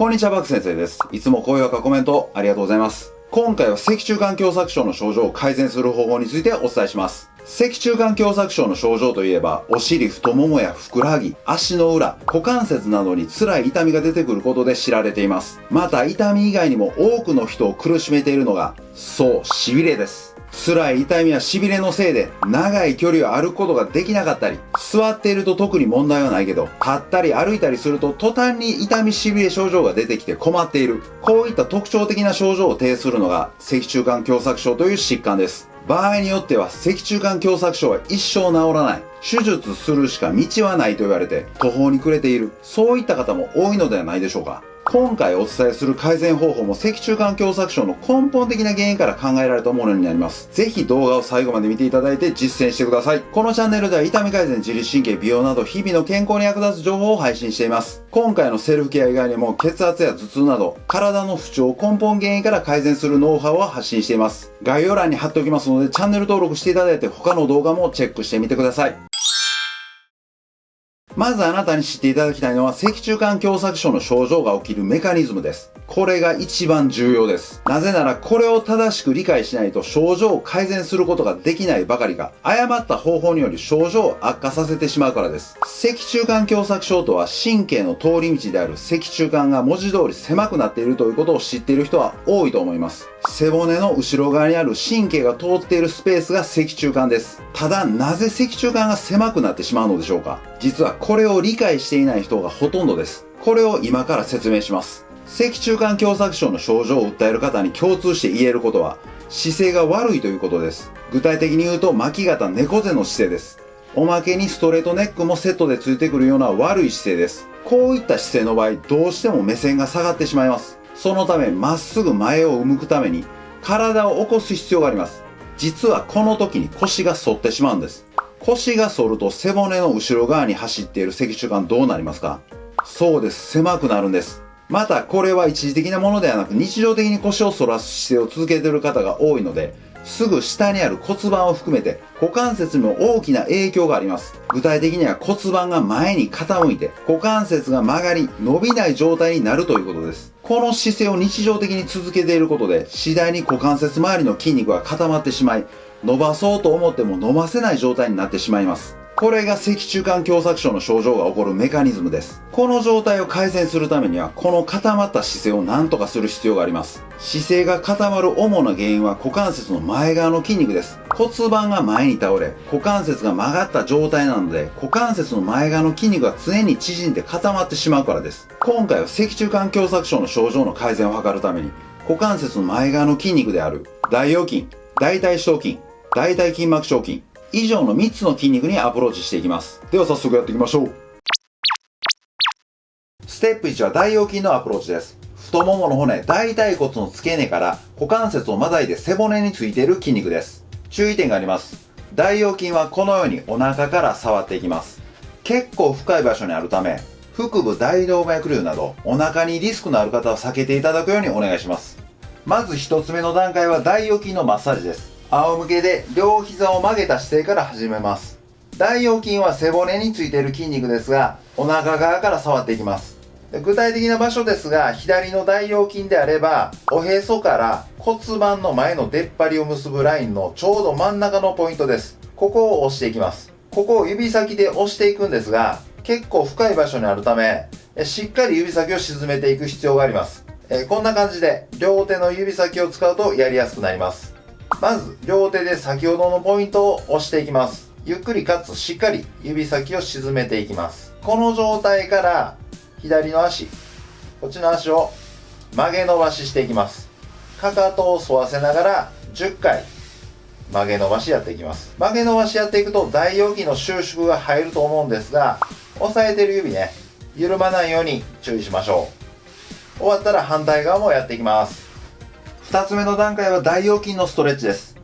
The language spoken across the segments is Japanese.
こんにちは、バク先生です。いつも高評価、コメントありがとうございます。今回は脊柱管狭窄症の症状を改善する方法についてお伝えします。脊柱管狭窄症の症状といえば、お尻、太ももやふくらはぎ、足の裏、股関節などに辛い痛みが出てくることで知られています。また、痛み以外にも多くの人を苦しめているのが、そう、痺れです。辛い痛みや痺れのせいで長い距離を歩くことができなかったり、座っていると特に問題はないけど、立ったり歩いたりすると途端に痛み痺れ症状が出てきて困っている。こういった特徴的な症状を呈するのが脊柱管狭窄症という疾患です。場合によっては脊柱管狭窄症は一生治らない。手術するしか道はないと言われて途方に暮れている。そういった方も多いのではないでしょうか。今回お伝えする改善方法も脊柱管狭窄症の根本的な原因から考えられたものになります。ぜひ動画を最後まで見ていただいて実践してください。このチャンネルでは痛み改善、自律神経、美容など日々の健康に役立つ情報を配信しています。今回のセルフケア以外にも血圧や頭痛など体の不調、根本原因から改善するノウハウを発信しています。概要欄に貼っておきますのでチャンネル登録していただいて他の動画もチェックしてみてください。まずあなたに知っていただきたいのは脊柱管狭窄症の症状が起きるメカニズムです。これが一番重要です。なぜならこれを正しく理解しないと症状を改善することができないばかりか、誤った方法により症状を悪化させてしまうからです。脊柱管狭窄症とは神経の通り道である脊柱管が文字通り狭くなっているということを知っている人は多いと思います。背骨の後ろ側にある神経が通っているスペースが脊柱管です。ただなぜ脊柱管が狭くなってしまうのでしょうか。実はこれを理解していない人がほとんどです。これを今から説明します。脊柱管狭窄症の症状を訴える方に共通して言えることは、姿勢が悪いということです。具体的に言うと巻き肩猫背の姿勢です。おまけにストレートネックもセットでついてくるような悪い姿勢です。こういった姿勢の場合、どうしても目線が下がってしまいます。そのためまっすぐ前を向くために体を起こす必要があります。実はこの時に腰が反ってしまうんです。腰が反ると背骨の後ろ側に走っている脊柱管どうなりますか？そうです。狭くなるんです。またこれは一時的なものではなく日常的に腰を反らす姿勢を続けている方が多いので、すぐ下にある骨盤を含めて股関節にも大きな影響があります。具体的には骨盤が前に傾いて股関節が曲がり伸びない状態になるということです。この姿勢を日常的に続けていることで次第に股関節周りの筋肉が固まってしまい、伸ばそうと思っても伸ばせない状態になってしまいます。これが脊柱管狭窄症の症状が起こるメカニズムです。この状態を改善するためにはこの固まった姿勢を何とかする必要があります。姿勢が固まる主な原因は股関節の前側の筋肉です。骨盤が前に倒れ股関節が曲がった状態なので、股関節の前側の筋肉が常に縮んで固まってしまうからです。今回は脊柱管狭窄症の症状の改善を図るために股関節の前側の筋肉である大腰筋、大腿四頭筋、大腿筋膜小筋以上の3つの筋肉にアプローチしていきます。では早速やっていきましょう。ステップ1は大腰筋のアプローチです。太ももの骨、大腿骨の付け根から股関節をまたいで背骨についている筋肉です。注意点があります。大腰筋はこのようにお腹から触っていきます。結構深い場所にあるため、腹部大動脈瘤などお腹にリスクのある方は避けていただくようにお願いします。まず1つ目の段階は大腰筋のマッサージです。仰向けで両膝を曲げた姿勢から始めます。大腰筋は背骨についている筋肉ですが、お腹側から触っていきます。具体的な場所ですが、左の大腰筋であれば、おへそから骨盤の前の出っ張りを結ぶラインのちょうど真ん中のポイントです。ここを押していきます。ここを指先で押していくんですが、結構深い場所にあるため、しっかり指先を沈めていく必要があります。こんな感じで両手の指先を使うとやりやすくなります。まず両手で先ほどのポイントを押していきます。ゆっくりかつしっかり指先を沈めていきます。この状態から左の足、こっちの足を曲げ伸ばししていきます。かかとを反らせながら10回曲げ伸ばしやっていきます。曲げ伸ばしやっていくと大腰筋の収縮が入ると思うんですが、押さえてる指ね、緩まないように注意しましょう。終わったら反対側もやっていきます。2つ目の段階は大腰筋のストレッチです。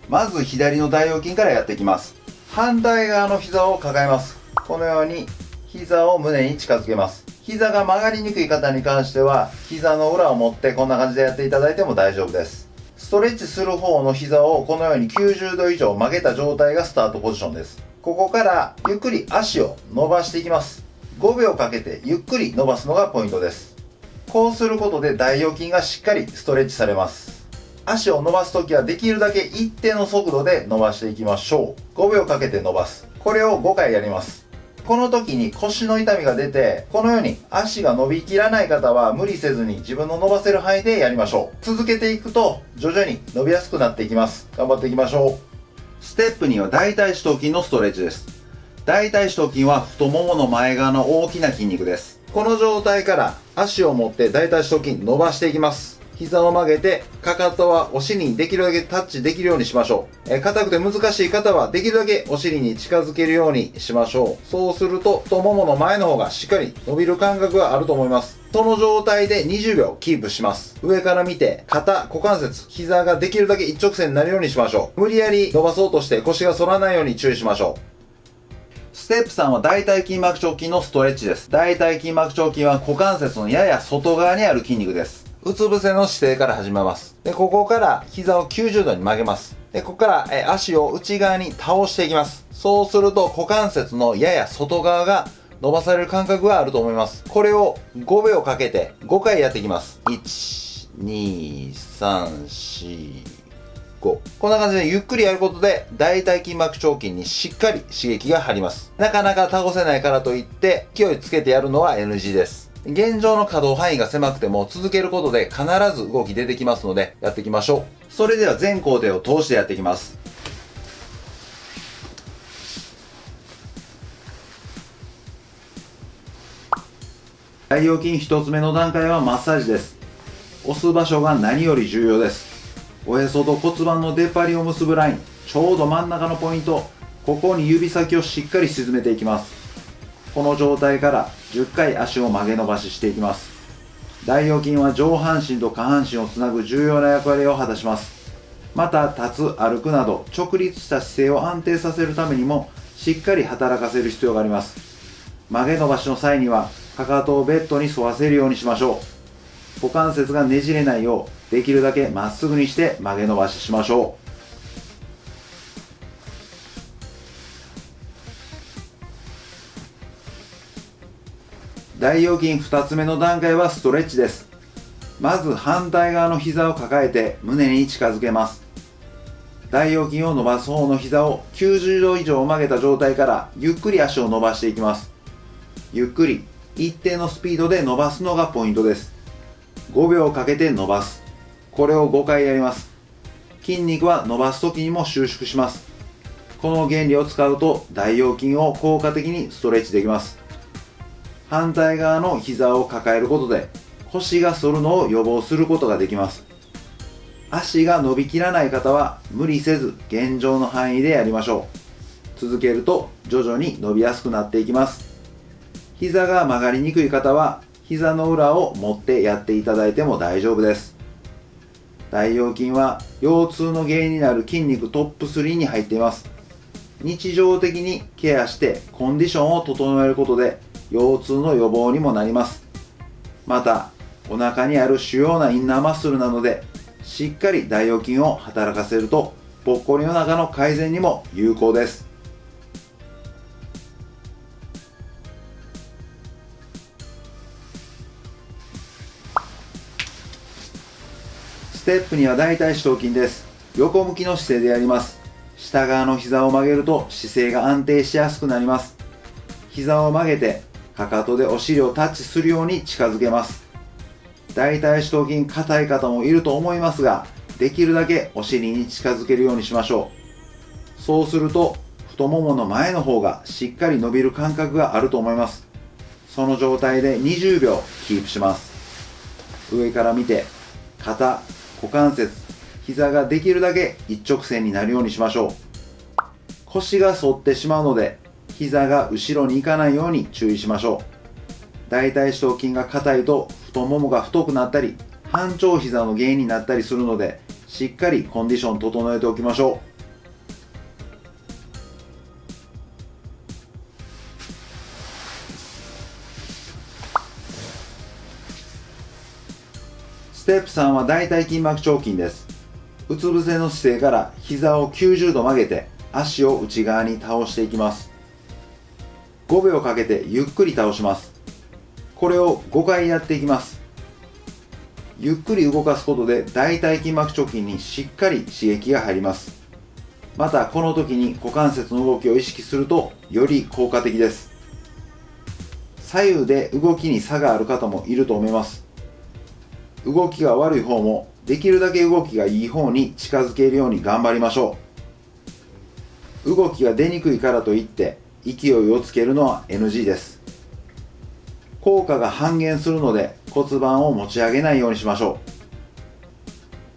まず左の大腰筋からやっていきます。反対側の膝を抱えます。このように膝を胸に近づけます。膝が曲がりにくい方に関しては膝の裏を持ってこんな感じでやっていただいても大丈夫です。ストレッチする方の膝をこのように90度以上曲げた状態がスタートポジションです。ここからゆっくり足を伸ばしていきます。5秒かけてゆっくり伸ばすのがポイントです。こうすることで大腰筋がしっかりストレッチされます。足を伸ばすときはできるだけ一定の速度で伸ばしていきましょう。5秒かけて伸ばす。これを5回やります。この時に腰の痛みが出て、このように足が伸びきらない方は無理せずに自分の伸ばせる範囲でやりましょう。続けていくと徐々に伸びやすくなっていきます。頑張っていきましょう。ステップ2は大腿四頭筋のストレッチです。大腿四頭筋は太ももの前側の大きな筋肉です。この状態から足を持って大腿四頭筋伸ばしていきます。膝を曲げて、かかとはお尻にできるだけタッチできるようにしましょう。硬くて難しい方はできるだけお尻に近づけるようにしましょう。そうすると太ももの前の方がしっかり伸びる感覚があると思います。その状態で20秒キープします。上から見て、肩、股関節、膝ができるだけ一直線になるようにしましょう。無理やり伸ばそうとして腰が反らないように注意しましょう。ステップ3は大腿筋膜腸筋のストレッチです。大腿筋膜腸筋は股関節のやや外側にある筋肉です。うつ伏せの姿勢から始めます。で、ここから膝を90度に曲げます。で、ここから足を内側に倒していきます。そうすると股関節のやや外側が伸ばされる感覚があると思います。これを5秒かけて5回やっていきます。1、2、3、4、5。こんな感じでゆっくりやることで大腿筋膜腸筋にしっかり刺激が入ります。なかなか倒せないからといって勢いつけてやるのは NG です。現状の可動範囲が狭くても続けることで必ず動き出てきますのでやっていきましょう。それでは全工程を通してやっていきます。大腰筋1つ目の段階はマッサージです。押す場所が何より重要です。おへそと骨盤の出っ張りを結ぶライン、ちょうど真ん中のポイント、ここに指先をしっかり沈めていきます。この状態から10回足を曲げ伸ばししていきます。大腰筋は上半身と下半身をつなぐ重要な役割を果たします。また立つ、歩くなど直立した姿勢を安定させるためにもしっかり働かせる必要があります。曲げ伸ばしの際にはかかとをベッドに沿わせるようにしましょう。股関節がねじれないようできるだけまっすぐにして曲げ伸ばししましょう。大腰筋2つ目の段階はストレッチです。まず反対側の膝を抱えて胸に近づけます。大腰筋を伸ばす方の膝を90度以上曲げた状態からゆっくり足を伸ばしていきます。ゆっくり一定のスピードで伸ばすのがポイントです。5秒かけて伸ばす。これを5回やります。筋肉は伸ばす時にも収縮します。この原理を使うと大腰筋を効果的にストレッチできます。反対側の膝を抱えることで腰が反るのを予防することができます。足が伸びきらない方は無理せず現状の範囲でやりましょう。続けると徐々に伸びやすくなっていきます。膝が曲がりにくい方は膝の裏を持ってやっていただいても大丈夫です。大腰筋は腰痛の原因になる筋肉トップ3に入っています。日常的にケアしてコンディションを整えることで腰痛の予防にもなります。またお腹にある主要なインナーマッスルなのでしっかり大腰筋を働かせるとぽっこりお腹の改善にも有効です。ステップ2は大腿四頭筋です。横向きの姿勢でやります。下側の膝を曲げると姿勢が安定しやすくなります。膝を曲げてかかとでお尻をタッチするように近づけます。大腿四頭筋硬い方もいると思いますが、できるだけお尻に近づけるようにしましょう。そうすると太ももの前の方がしっかり伸びる感覚があると思います。その状態で20秒キープします。上から見て肩、股関節、膝ができるだけ一直線になるようにしましょう。腰が反ってしまうので膝が後ろに行かないように注意しましょう。大腿四頭筋が硬いと太ももが太くなったり半長膝の原因になったりするのでしっかりコンディション整えておきましょう。ステップ3は大腿筋膜腸筋です。うつ伏せの姿勢から膝を90度曲げて足を内側に倒していきます。5秒かけてゆっくり倒します。これを5回やっていきます。ゆっくり動かすことで大腿筋膜直筋にしっかり刺激が入ります。またこの時に股関節の動きを意識するとより効果的です。左右で動きに差がある方もいると思います。動きが悪い方もできるだけ動きがいい方に近づけるように頑張りましょう。動きが出にくいからといって勢いをつけるのは NG です。効果が半減するので骨盤を持ち上げないようにしましょ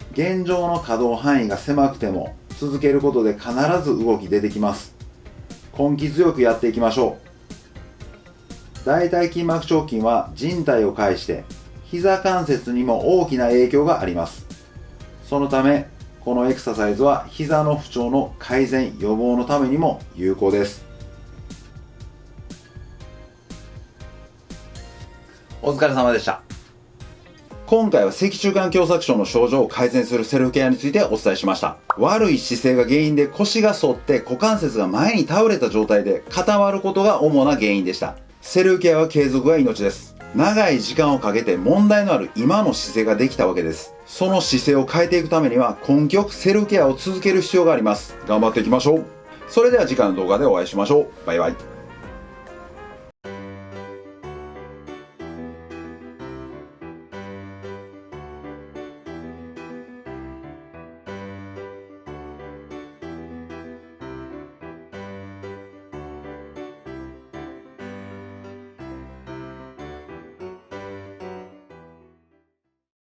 う。現状の可動範囲が狭くても続けることで必ず動き出てきます。根気強くやっていきましょう。大腿筋膜張筋は人体を介して膝関節にも大きな影響があります。そのためこのエクササイズは膝の不調の改善予防のためにも有効です。お疲れ様でした。今回は脊柱管狭窄症の症状を改善するセルフケアについてお伝えしました。悪い姿勢が原因で腰が反って股関節が前に倒れた状態で固まることが主な原因でした。セルフケアは継続が命です。長い時間をかけて問題のある今の姿勢ができたわけです。その姿勢を変えていくためには根気よくセルフケアを続ける必要があります。頑張っていきましょう。それでは次回の動画でお会いしましょう。バイバイ。